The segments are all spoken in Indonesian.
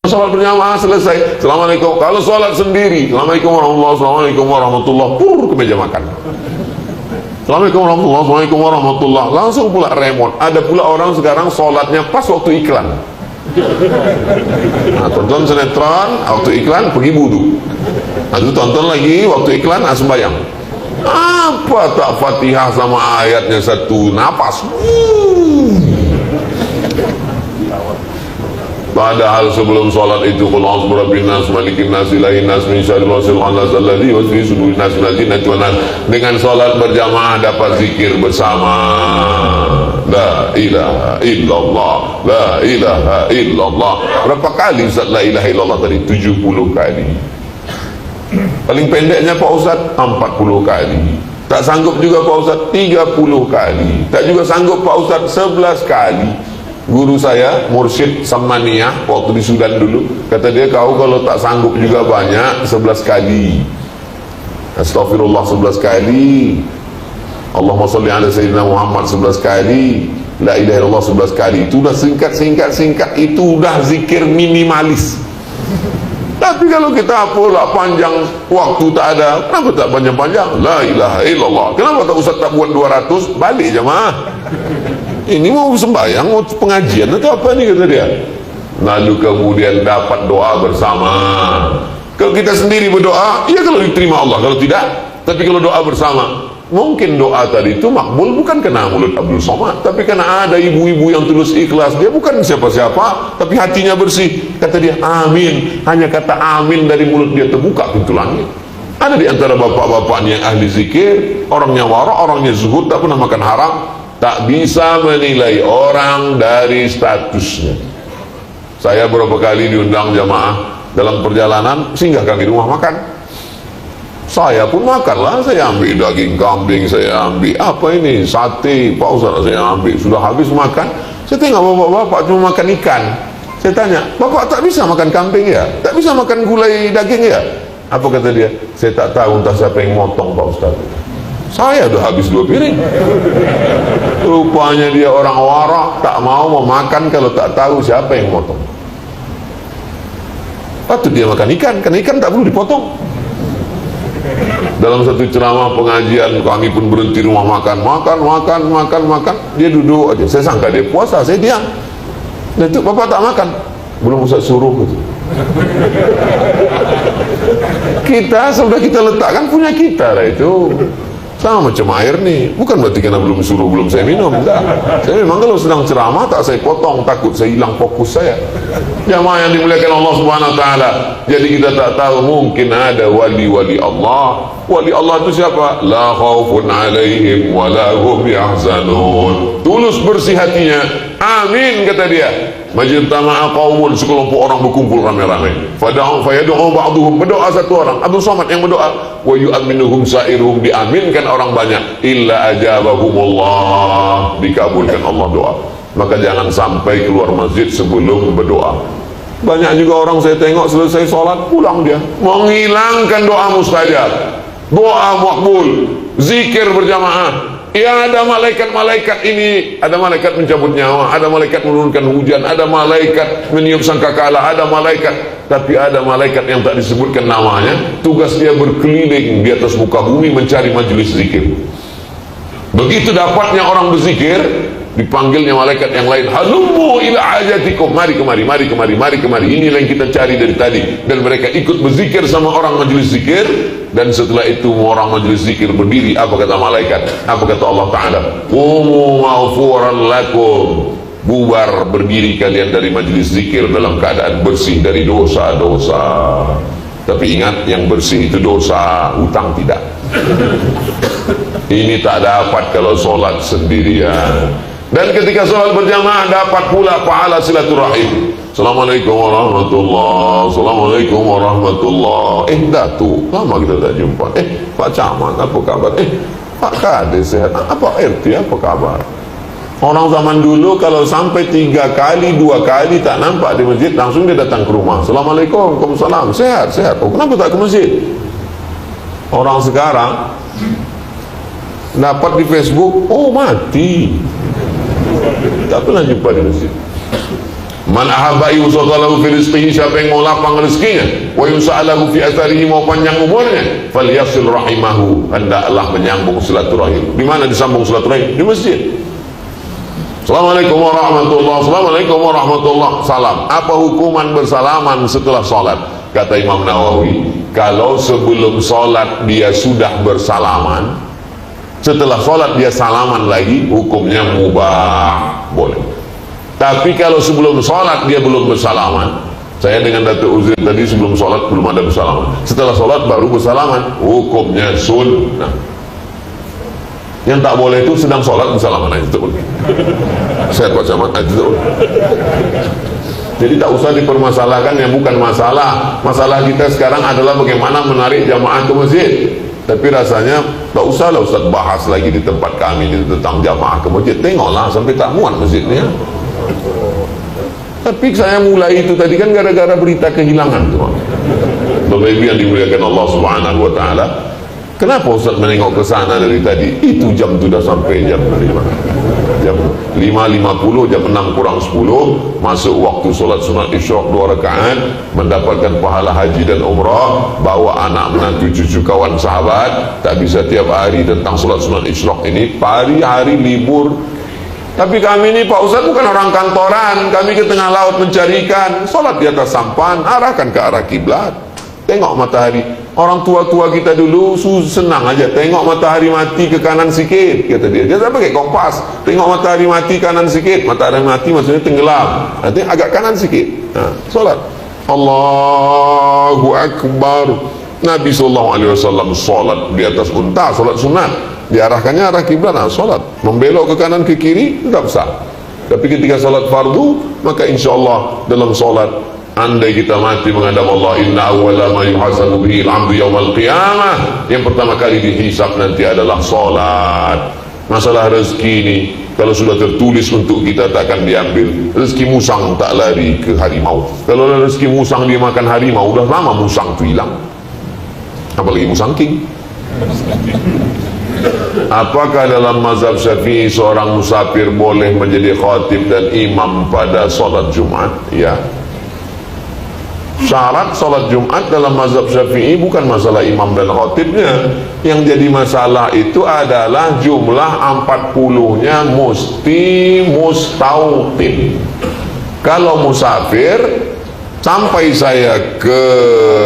Salat berjamaah selesai, Assalamualaikum. Kalau salat sendiri, Assalamualaikum warahmatullahi, Assalamualaikum warahmatullahi, pur ke meja makan. Assalamualaikum warahmatullahi, Assalamualaikum warahmatullahi, langsung pula remote. Ada pula orang sekarang salatnya pas waktu iklan. Nah, tonton sinetron, waktu iklan pergi wudu. Nah, itu tonton lagi waktu iklan, sembahyang. Apa tak Fatihah sama ayatnya satu napas. Padahal sebelum sholat itu qul a'udzu birabbin nas malikin nas ilahin nas min syarril wasil khannas alladzi yuwaswisu sudurin nas minal jinnati wan nas. Dengan sholat berjamaah dapat zikir bersama. La ilaha illallah, la ilaha illallah. Berapa kali Ustaz la ilaha illallah tadi? 70 kali. Paling pendeknya Pak Ustaz 40 kali. Tak sanggup juga Pak Ustaz 30 kali. Tak juga sanggup Pak Ustaz 11 kali. Guru saya, Mursyid Samaniyah, waktu di Sudan dulu, kata dia, kau kalau tak sanggup juga banyak 11 kali. Astagfirullah 11 kali, Allahumma salli ala Sayyidina Muhammad 11 kali, La ilaha illallah 11 kali. Itu udah singkat, itu udah zikir minimalis. Tapi kalau kita pula panjang waktu tak ada, kenapa tak panjang-panjang? La ilaha illallah. Kenapa tak Ustaz tak buat 200? Balik jemaah. Ini mau sembahyang, mau pengajian atau apa nih, kata dia. Lalu kemudian dapat doa bersama. Kalau kita sendiri berdoa, ya kalau diterima Allah, kalau tidak. Tapi kalau doa bersama, mungkin doa tadi itu makbul bukan karena mulut Abdul Somad, tapi karena ada ibu-ibu yang tulus ikhlas. Dia bukan siapa-siapa, tapi hatinya bersih. Kata dia, amin. Hanya kata amin dari mulut dia terbuka pintu langit. Ada di antara bapak-bapaknya yang ahli zikir, orangnya wara, orangnya zuhud, tak pernah makan haram. Tak bisa menilai orang dari statusnya. Saya berapa kali diundang jamaah dalam perjalanan, singgahkan di rumah makan. Saya pun makanlah, saya ambil daging kambing, saya ambil apa ini, sate, Pak Ustaz, saya ambil. Sudah habis makan, saya tengok bapak-bapak cuma makan ikan. Saya tanya, bapak tak bisa makan kambing ya? Tak bisa makan gulai daging ya? Apa kata dia? Saya tak tahu entah siapa yang motong Pak Ustaz. Saya udah habis 2 piring. Rupanya dia orang warak, tak mau memakan kalau tak tahu siapa yang motong. Patut dia makan ikan, karena ikan tak perlu dipotong. Dalam satu ceramah pengajian, kami pun berhenti rumah makan. Dia duduk aja. Saya sangka dia puasa, saya diam. Dan itu bapak tak makan. Belum usah suruh gitu. Kita sudah kita letakkan punya kita lah itu. Sama macam air nih, bukan berarti karena belum suruh belum saya minum, enggak. Saya memang kalau sedang ceramah tak saya potong, takut saya hilang fokus saya. Jamaah yang dimuliakan Allah Subhanahu wa taala. Jadi kita tak tahu, mungkin ada wali-wali Allah. Wali Allah itu siapa? La khaufun alaihim wa la hum yahzanun. Tulus bersih hatinya. Amin kata dia. Majtama'a qaumun, sekelompok orang berkumpul ramai-ramai. Fayad'u ba'duhum, berdoa satu orang, Abdul Somad yang berdoa. Wa yu'minuhum sa'iruhum, diaminkan orang banyak. Illa ajabahumullah, dikabulkan Allah doa. Maka jangan sampai keluar masjid sebelum berdoa. Banyak juga orang saya tengok selesai sholat pulang dia menghilangkan doa mustajab, doa makbul, zikir berjamaah. Ya, ada malaikat-malaikat ini, ada malaikat mencabut nyawa, ada malaikat menurunkan hujan, ada malaikat meniup sangkakala, ada malaikat, tapi ada malaikat yang tak disebutkan namanya. Tugas dia berkeliling di atas muka bumi mencari majelis zikir. Begitu dapatnya orang berzikir, dipanggilnya malaikat yang lain, halummu ila hajatikum, mari kemari. Inilah yang kita cari dari tadi. Dan mereka ikut berzikir sama orang majelis zikir. Dan setelah itu orang majelis zikir berdiri. Apa kata malaikat? Apa kata Allah Ta'ala? Qumu maghfuran lakum, bubar berdiri kalian dari majelis zikir dalam keadaan bersih dari dosa-dosa. Tapi ingat, yang bersih itu dosa, hutang tidak. Ini tak dapat kalau sholat sendirian. Dan ketika sholat berjamaah dapat pula pahala silaturahim. Assalamualaikum warahmatullahi, Assalamualaikum warahmatullahi. Datuk, lama kita tak jumpa. Pak Camat, apa kabar? Pak Kades sehat? Apa RT, apa kabar? Orang zaman dulu kalau sampai 3 kali, 2 kali tak nampak di masjid, langsung dia datang ke rumah. Assalamualaikum, waalaikumsalam, sehat. Oh, kenapa tak ke masjid? Orang sekarang dapat di Facebook, oh mati, tak pernah jumpa di masjid. Man ahabba yusatalahu fi rizqihi, siapa yang mau lapang rezekinya, wa yusa'alahu fi atharihi, mau panjang umurnya, falyasil rahimahu, hendaklah menyambung silaturahim. Di mana disambung silaturahim? Di masjid. Assalamualaikum warahmatullahi, assalamualaikum warahmatullahi, salam. Apa hukuman bersalaman setelah sholat? Kata Imam Nawawi, kalau sebelum sholat dia sudah bersalaman, setelah sholat dia salaman lagi, hukumnya mubah, boleh. Tapi kalau sebelum sholat dia belum bersalaman, saya dengan Datuk Uzir tadi sebelum sholat belum ada bersalaman, setelah sholat baru bersalaman, hukumnya sunnah. Yang tak boleh itu sedang sholat bersalaman aja, tak boleh. Saya baca mata itu. Jadi tak usah dipermasalahkan yang bukan masalah. Masalah kita sekarang adalah bagaimana menarik jamaah ke masjid. Tapi rasanya tak usahlah Ustaz bahas lagi di tempat kami tentang jamaah ke masjid. Tengoklah sampai tak muat masjidnya. Tapi saya mulai itu tadi kan gara-gara berita kehilangan tuh. Bapak Ibu yang dimuliakan Allah Subhanahu wa taala, kenapa Ustaz menengok ke sana dari tadi? Itu jam sudah sampai jam 5. Jam 5.50, jam 6 kurang 10 masuk waktu solat sunat isyraq 2 rakaat, mendapatkan pahala haji dan umrah, bawa anak menantu cucu kawan sahabat. Tak bisa tiap hari tentang solat sunat isyraq ini, hari-hari libur. Tapi kami ini Pak Ustaz bukan orang kantoran, kami ke tengah laut mencari ikan, sholat di atas sampan, arahkan ke arah kiblat, tengok matahari. Orang tua-tua kita dulu senang aja, tengok matahari mati ke kanan sikit, kata dia. Dia tak pakai kompas, tengok matahari mati kanan sikit, matahari mati maksudnya tenggelam, nanti agak kanan sikit. Nah, sholat. Allahu Akbar. Nabi SAW sholat di atas unta, sholat sunat, diarahkannya arah kiblat, nah sholat membelok ke kanan ke kiri tidak sah. Tapi ketika sholat fardu, maka insya Allah dalam sholat, andai kita mati menghadap Allah, inna awwala ma yuhasabu bihi al-'abdu yawmal qiyamah, yang pertama kali dihisab nanti adalah sholat. Masalah rezeki ini kalau sudah tertulis untuk kita tak akan diambil. Rezeki musang tak lari ke harimau. Kalau rezeki musang dia makan harimau, udah lama musang itu hilang, apalagi musang king. Apakah dalam mazhab Syafi'i seorang musafir boleh menjadi khatib dan imam pada sholat Jumat? Ya. Syarat sholat Jumat dalam mazhab Syafi'i bukan masalah imam dan khatibnya. Yang jadi masalah itu adalah jumlah 40-nya mesti mustautin. Kalau musafir, sampai saya ke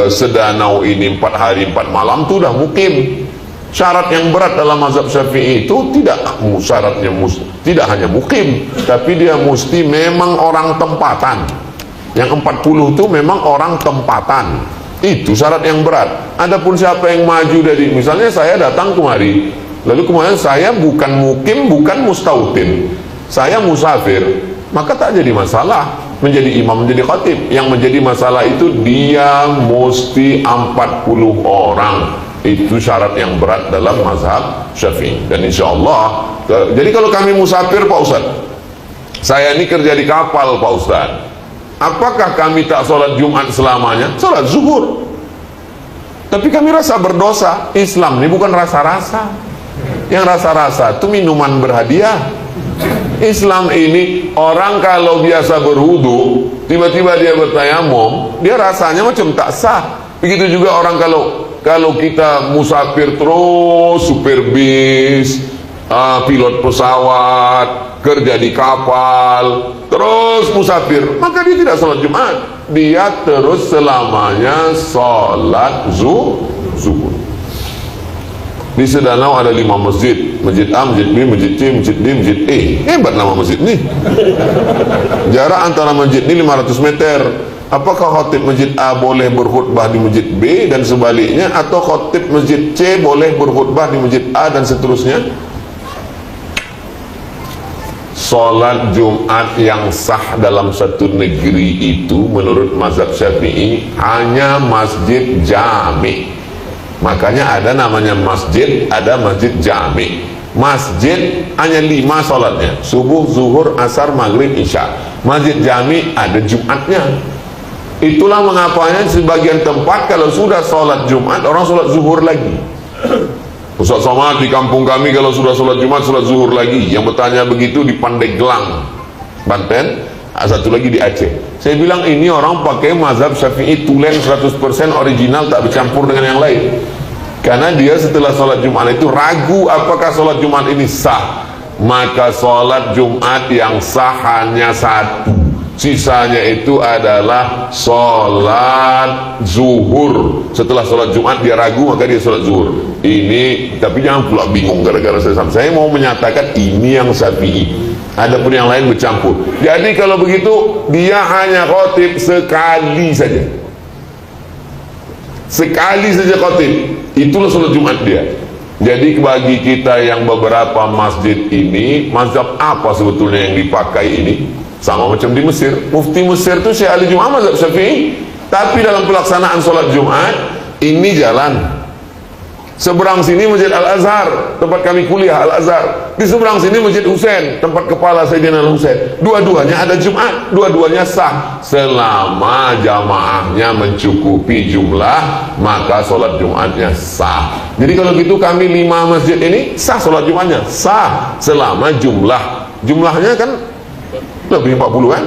Sedanau ini 4 hari 4 malam itu udah mukim. Syarat yang berat dalam mazhab Syafi'i itu tidak hanya mukim, tapi dia mesti memang orang tempatan. Yang 40 itu memang orang tempatan. Itu syarat yang berat. Adapun siapa yang maju dari, misalnya saya datang kemari, lalu kemudian saya bukan mukim, bukan mustautin, saya musafir, maka tak jadi masalah menjadi imam, menjadi khatib. Yang menjadi masalah itu dia mesti 40 orang. Itu syarat yang berat dalam mazhab Syafi'i. Dan insya Allah, jadi kalau kami musafir Pak Ustaz, saya ini kerja di kapal Pak Ustaz, apakah kami tak sholat Jumat selamanya? Sholat zuhur. Tapi kami rasa berdosa. Islam ini bukan rasa-rasa. Yang rasa-rasa itu minuman berhadiah. Islam ini, orang kalau biasa berwudu, tiba-tiba dia bertayamum, dia rasanya macam tak sah. Begitu juga orang kalau kita musafir terus, supir bis, pilot pesawat, kerja di kapal, terus musafir, maka dia tidak sholat Jumat, dia terus selamanya sholat zuhur. Di Sedanau ada 5 masjid, masjid A, masjid B, masjid C, masjid D, masjid E. Hebat nama masjid nih. Jarak antara masjid ini 500 meter. Apakah khatib masjid A boleh berkhutbah di masjid B dan sebaliknya, atau khatib masjid C boleh berkhutbah di masjid A dan seterusnya? Salat Jumat yang sah dalam satu negeri itu menurut mazhab Syafi'i hanya masjid jami. Makanya ada namanya masjid, ada masjid jami. Masjid hanya 5 salatnya, subuh, zuhur, asar, maghrib, isya. Masjid jami ada Jumatnya. Itulah mengapanya sebagian tempat kalau sudah sholat Jumat, orang sholat zuhur lagi. Ustaz Somad, di kampung kami kalau sudah sholat Jumat, sholat zuhur lagi. Yang bertanya begitu di Pandeglang, Banten, satu lagi di Aceh. Saya bilang ini orang pakai mazhab Syafi'i tulen 100% original, tak bercampur dengan yang lain. Karena dia setelah sholat Jumat itu ragu apakah sholat Jumat ini sah. Maka sholat Jumat yang sah hanya satu, sisanya itu adalah sholat zuhur. Setelah sholat Jumat dia ragu, maka dia sholat zuhur. Ini, tapi jangan pula bingung gara-gara saya mau menyatakan ini yang Syafi'i. Adapun yang lain bercampur. Jadi kalau begitu dia hanya khotib sekali saja. Sekali saja khotib. Itulah sholat Jumat dia. Jadi bagi kita yang beberapa masjid ini, mazhab apa sebetulnya yang dipakai ini? Sama macam di Mesir. Mufti Mesir itu Syekh Ali Jum'ah mazhab Syafi'i. Tapi dalam pelaksanaan sholat Jumat ini jalan. Seberang sini Masjid Al-Azhar, tempat kami kuliah Al-Azhar. Di seberang sini Masjid Husain, tempat kepala Sayyidina Al-Husain. Dua-duanya ada Jumat, dua-duanya sah. Selama jamaahnya mencukupi jumlah, maka sholat Jumatnya sah. Jadi kalau gitu kami 5 masjid ini sah sholat Jumatnya, sah. Selama jumlahnya kan lebih 40 kan?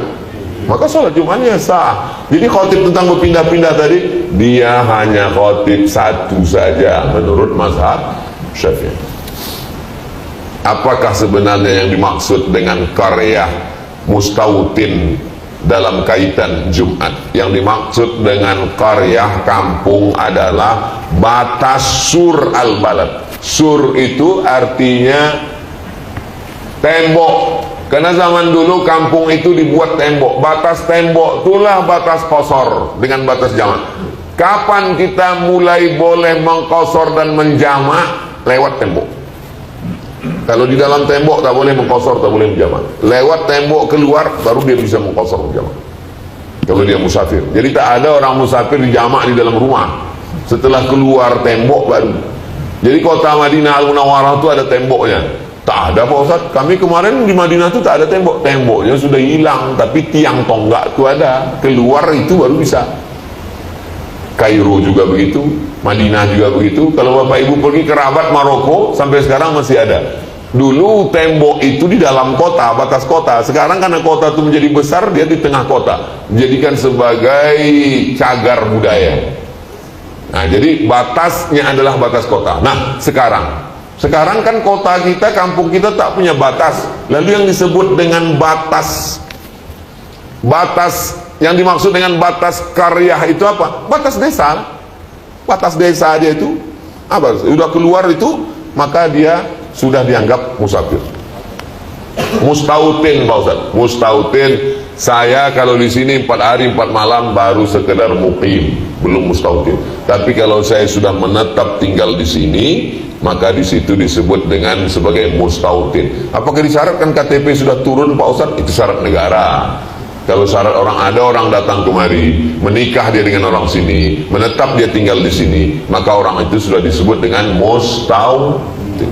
Maka sholat Jumatnya sah. Jadi khotib tentang berpindah-pindah tadi, dia hanya khotib satu saja menurut mazhab Syafi'i. Apakah sebenarnya yang dimaksud dengan karya mustautin dalam kaitan Jumat? Yang dimaksud dengan karya kampung adalah batas sur al-balad. Sur itu artinya tembok. Karena zaman dulu kampung itu dibuat tembok. Batas tembok itulah batas kosor dengan batas jamak. Kapan kita mulai boleh mengkosor dan menjamak? Lewat tembok. Kalau di dalam tembok tak boleh mengkosor, tak boleh menjamak. Lewat tembok keluar baru dia bisa mengkosor menjamak. Kalau dia musafir. Jadi tak ada orang musafir dijamak di dalam rumah. Setelah keluar tembok baru. Jadi kota Madinah Al-Munawwarah itu ada temboknya. Tak ada Pak Ustaz, kami kemarin di Madinah itu tak ada tembok. Temboknya sudah hilang, tapi tiang tonggak itu ada. Keluar itu baru bisa. Kairo juga begitu, Madinah juga begitu. Kalau Bapak Ibu pergi ke Rabat, Maroko, sampai sekarang masih ada. Dulu tembok itu di dalam kota, batas kota. Sekarang karena kota itu menjadi besar, dia di tengah kota. Dijadikan sebagai cagar budaya. Nah, jadi batasnya adalah batas kota. Nah, sekarang kan kota kita, kampung kita tak punya batas. Lalu yang disebut dengan batas yang dimaksud dengan batas karya itu apa? Batas desa. Batas desa dia itu apa? Sudah keluar itu, maka dia sudah dianggap musafir. Mustautin Pak Ustaz. Mustautin, saya kalau di sini 4 hari 4 malam baru sekedar muqim, belum mustautin. Tapi kalau saya sudah menetap tinggal di sini, maka di situ disebut dengan sebagai mustautin. Apakah disyaratkan KTP sudah turun Pak Ustaz? Itu syarat negara. Kalau syarat ada orang datang kemari, menikah dia dengan orang sini, menetap dia tinggal di sini, maka orang itu sudah disebut dengan mustautin.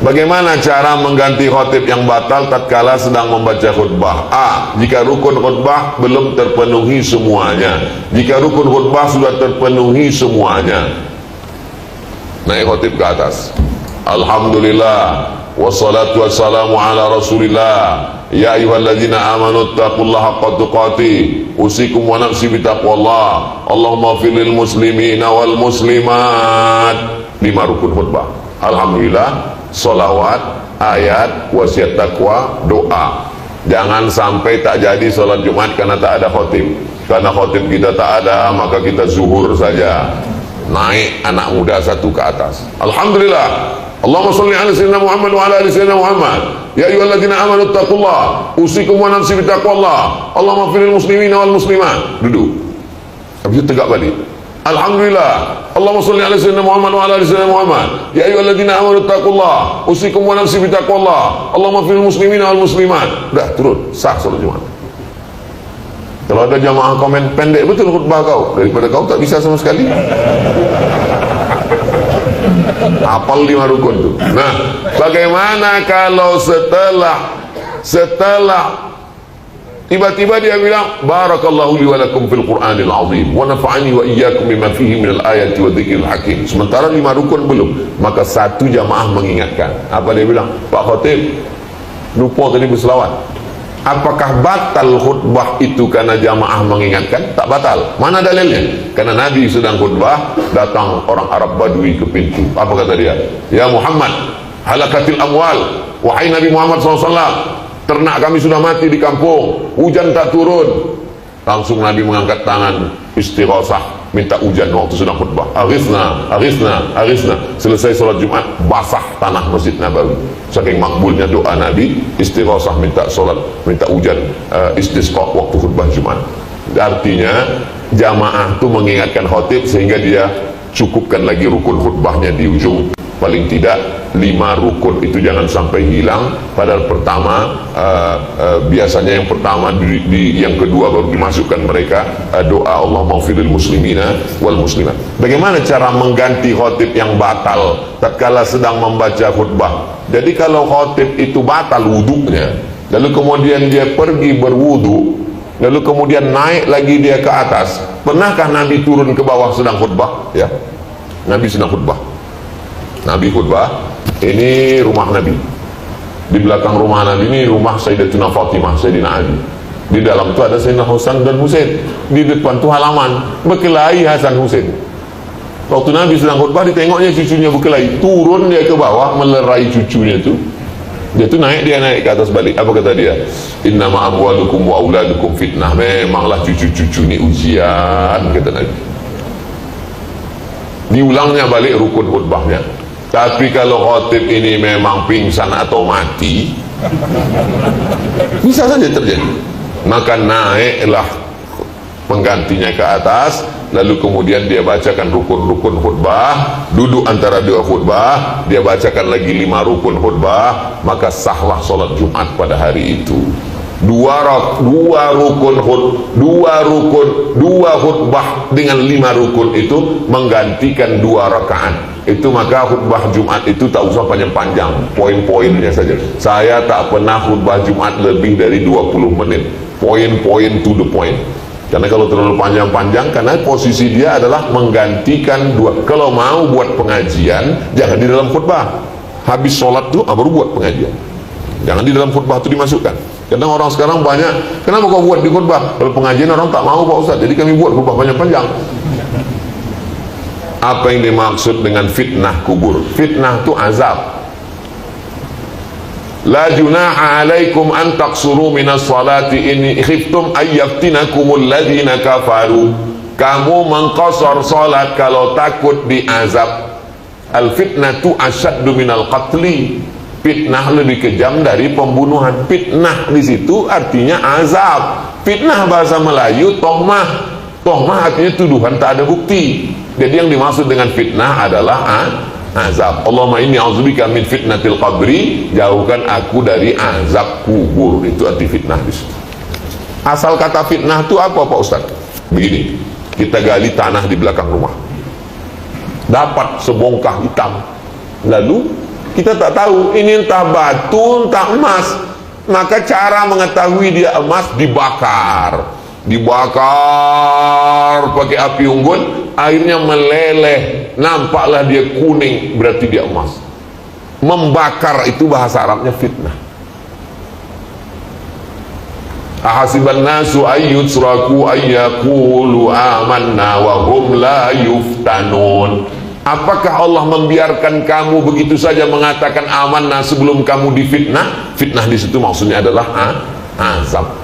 Bagaimana cara mengganti khotib yang batal tatkala sedang membaca khutbah? A. Jika rukun khutbah belum terpenuhi semuanya. Jika rukun khutbah sudah terpenuhi semuanya, naik khotib ke atas. Alhamdulillah wassalatu wassalamu ala rasulillah. Ya ayyuhalladzina amanu taqullaha haqqa tuqatih. Usikum wa nafsi bitaqwallah. Allahumma fir lil muslimina wal muslimat. 5 rukun khutbah. Alhamdulillah, salawat, ayat, wasiat takwa, doa. Jangan sampai tak jadi salat Jumat karena tak ada khotib. Karena khotib kita tak ada, maka kita zuhur saja. Naik anak muda satu ke atas. Alhamdulillah. Allahumma salli ala sayyidina Muhammad wa ala ali sayyidina Muhammad. Ya ayyuhalladzina amanu taqullah. Usikum wa nafsi bitaqwallah. Allahumma firil muslimina wal muslimat. Duduk. Habis itu tegak balik. Alhamdulillah. Allahumma salli ala sayyidina Muhammad wa ala ali sayyidina Muhammad. Ya ayyuhalladzina amanu taqullah. Usikum wa nafsi bitaqwallah. Allahumma firil muslimina wal muslimat. Dah turun, sah salat Jumat. Kalau ada jamaah komen, pendek betul khutbah kau, daripada kau tak bisa sama sekali. Hafal 5 rukun tu. Nah, bagaimana kalau setelah tiba-tiba dia bilang barakallahu li wa lakum fil Qur'anil azim wa nafa'ani wa iyyakum bima fihi minal ayati wa dzikril hakim. Sementara 5 rukun belum, maka satu jamaah mengingatkan. Apa dia bilang? Pak Khatib, lupa tadi berselawat. Apakah batal khutbah itu karena jamaah mengingatkan? Tak batal. Mana dalilnya? Karena Nabi sedang khutbah, datang orang Arab Badui ke pintu. Apa kata dia? Ya Muhammad, halakatil amwal. Wahai Nabi Muhammad SAW, ternak kami sudah mati di kampung, hujan tak turun. Langsung Nabi mengangkat tangan, istighosah, minta hujan waktu sedang khutbah. Aghithna, aghithna, aghithna. Selesai sholat Jumat, basah tanah Masjid Nabawi. Saking makbulnya doa Nabi, istighosah, minta sholat, minta hujan, istisqa waktu khutbah Jumat. Artinya jamaah itu mengingatkan khotib sehingga dia cukupkan lagi rukun khutbahnya di ujung. Paling tidak 5 rukun itu jangan sampai hilang. Padahal pertama biasanya yang pertama yang kedua baru dimasukkan mereka doa Allah maghfiril muslimina wal muslimat. Bagaimana cara mengganti khotib yang batal tatkala sedang membaca khutbah? Jadi kalau khotib itu batal wudunya, lalu kemudian dia pergi berwudu, lalu kemudian naik lagi dia ke atas, pernahkah Nabi turun ke bawah sedang khutbah? Ya, Nabi sedang khutbah. Nabi khutbah, ini rumah Nabi. Di belakang rumah Nabi ini rumah Sayyidatuna Fatimah, Sayyidina Ali. Di dalam itu ada Sayyidina Hasan dan Husain. Di depan itu halaman, berkelahi Hasan Husain. Waktu Nabi sedang khutbah, ditengoknya cucunya berkelahi. Turun dia ke bawah, melerai cucunya itu. Dia naik ke atas balik. Apa kata dia? Innama amwalukum wa auladukum fitnah. Memanglah cucu-cucu ini ujian, kata Nabi. Diulangnya balik rukun khutbahnya. Tapi kalau khotib ini memang pingsan atau mati, bisa saja terjadi. Maka naiklah penggantinya ke atas, lalu kemudian dia bacakan rukun-rukun khutbah, duduk antara dua khutbah, dia bacakan lagi 5 rukun khutbah, maka sahlah sholat Jumat pada hari itu. Dua khutbah dengan 5 rukun itu menggantikan 2 rakaat. Itu maka khutbah Jumat itu tak usah panjang-panjang, poin-poinnya saja. Saya tak pernah khutbah Jumat lebih dari 20 menit, poin-poin to the point. Karena kalau terlalu panjang-panjang, karena posisi dia adalah menggantikan 2. Kalau mau buat pengajian, jangan di dalam khutbah. Habis sholat tuh baru buat pengajian. Jangan di dalam khutbah itu dimasukkan. Kadang orang sekarang banyak, kenapa kau buat di khutbah? Kalau pengajian orang tak mau Pak Ustaz, jadi kami buat khutbah panjang-panjang. Apa yang dimaksud dengan fitnah kubur? Fitnah itu azab. La junaha alaikum an taqsuru minas salati in khiftum ayyaftinakumul ladina kafaru. Kamu mengqasar salat kalau takut diazab. Al fitnatu asyaddu minal qatli. Fitnah lebih kejam dari pembunuhan. Fitnah di situ artinya azab. Fitnah bahasa Melayu tohmah. Tohmah artinya tuduhan tak ada bukti. Jadi yang dimaksud dengan fitnah adalah azab. Allahumma inni a'udzubika min fitnatil qabri, jauhkan aku dari azab kubur. Itu arti fitnah di situ. Asal kata fitnah itu apa Pak Ustaz? Begini, kita gali tanah di belakang rumah, dapat sebongkah hitam, lalu kita tak tahu ini entah batu entah emas. Maka cara mengetahui dia emas, dibakar pakai api unggun, airnya meleleh, nampaklah dia kuning, berarti dia emas. Membakar itu bahasa Arabnya fitnah. Ahasiban nasu ayyutraku ayyaqulu amanna wa hum la yuftanun. Apakah Allah membiarkan kamu begitu saja mengatakan amanah sebelum kamu difitnah? Fitnah di situ maksudnya adalah azab.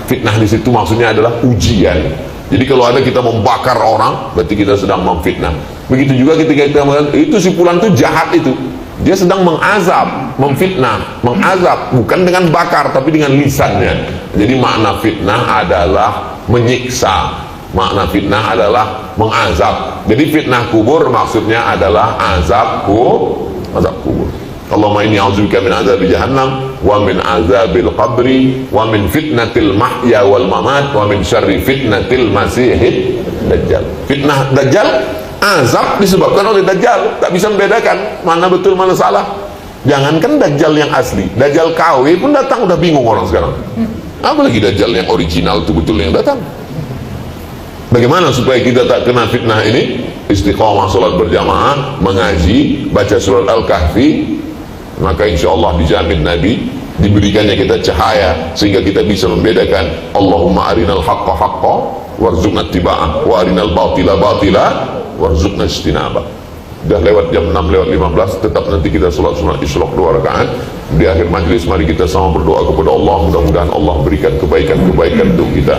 Fitnah di situ maksudnya adalah ujian. Jadi kalau ada kita membakar orang, berarti kita sedang memfitnah. Begitu juga ketika kita mengatakan itu si fulan itu jahat, itu dia sedang mengazab, memfitnah, mengazab, bukan dengan bakar tapi dengan lisannya. Jadi makna fitnah adalah menyiksa. Makna fitnah adalah mengazab. Jadi fitnah kubur maksudnya adalah azab kubur. Allahumma inni a'udzubika min azabi jahannam wa min azabil qabri wa min fitnatil mahya wal mamat wa min syarri fitnatil masihid dajjal. Fitnah dajjal, azab disebabkan oleh dajjal. Tak bisa membedakan mana betul mana salah. Jangankan dajjal yang asli, dajjal KW pun datang udah bingung orang sekarang. Apalagi dajjal yang original itu betul yang datang. Bagaimana supaya kita tak kena fitnah ini? Istiqomah sholat berjamaah, mengaji, baca surat Al-Kahfi, maka insya Allah dijamin Nabi diberikannya kita cahaya sehingga kita bisa membedakan. Allahumma arinal haqqa haqqa warzuqna ittiba'ah wa arinal batila batila warzuqna ijtinabah. Udah lewat jam 6 lewat 15, tetap nanti kita sholat sunat isyraq 2 rakaat. Di akhir majlis mari kita sama berdoa kepada Allah, mudah-mudahan Allah berikan kebaikan-kebaikan untuk kita.